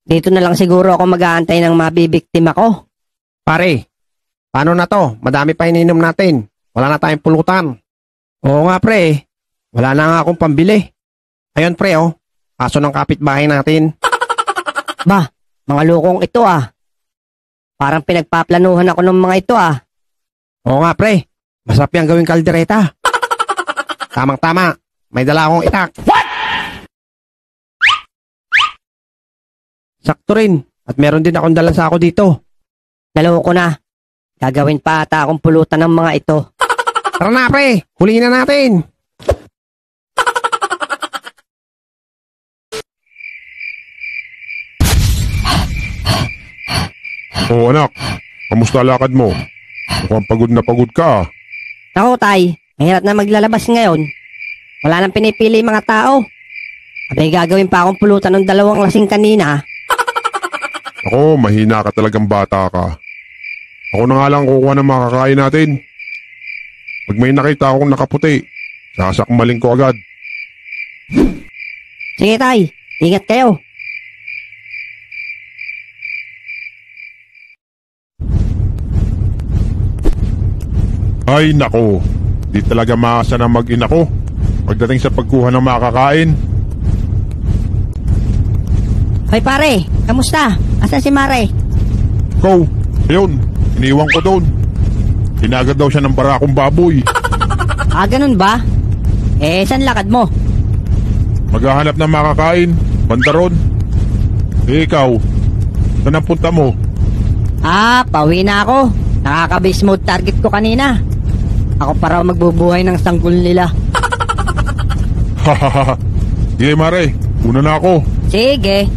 Dito na lang siguro ako mag-aantay ng mabibiktima ko. Pare, paano na to? Madami pa ininom natin. Wala na tayong pulutan. Oo nga pre, wala na nga akong pambili. Ayun pre oh, kaso ng kapitbahay natin. Ba, mga lukong ito ah. Parang pinagpaplanuhan ako ng mga ito ah. Oo nga pre, masarap yung gawing kaldereta. Tamang-tama, may dala akong itak. What? Sakto rin, at meron din akong dalang sako dito. Naloko na. Gagawin pa ata akong pulutan ng mga ito. Tara na pre, huliin na natin. Oo anak, kamusta lakad mo? Mukhang pagod na pagod ka. Naku tay, mahirap na maglalabas ngayon. Wala nang pinipili mga tao. Abay gagawin pa akong pulutan ng 2 lasing kanina. Ako, mahina ka talagang bata ka. Ako na nga lang kukuha ng makakain natin. Pag may nakita akong nakaputi, sasakmalin ko agad. Sige tay, ingat kayo. Ay nako, di talaga maasa na mag-ina ko pagdating sa pagkuha ng makakain. Hoy pare, kamusta? Asan si Mare? Ikaw, ayun, iniwan ko doon. Tinagad daw siya ng barakong baboy. Ah, ganun ba? Saan lakad mo? Maghahanap ng makakain, banda ron. Ikaw, saan ang punta mo? Ah, pauwi na ako. Nakaka-base mode target ko kanina. Ako para magbubuhay ng sanggol nila. Hahaha. Sige Mare, una na ako. Sige.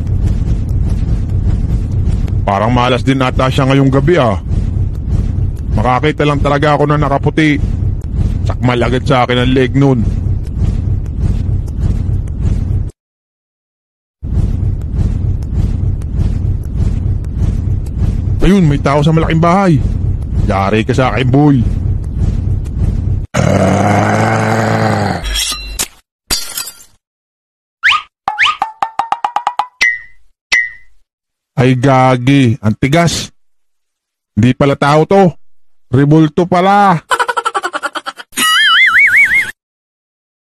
Parang malas din ata siya ngayong gabi ah. Makakita lang talaga ako na nakaputi. Sakmal agad sa akin ang leg nun. Ayun, may tao sa malaking bahay. Yari ka sa akin, boy. Ay gagi, ang tigas. Hindi pala tao to. Rebulto pala.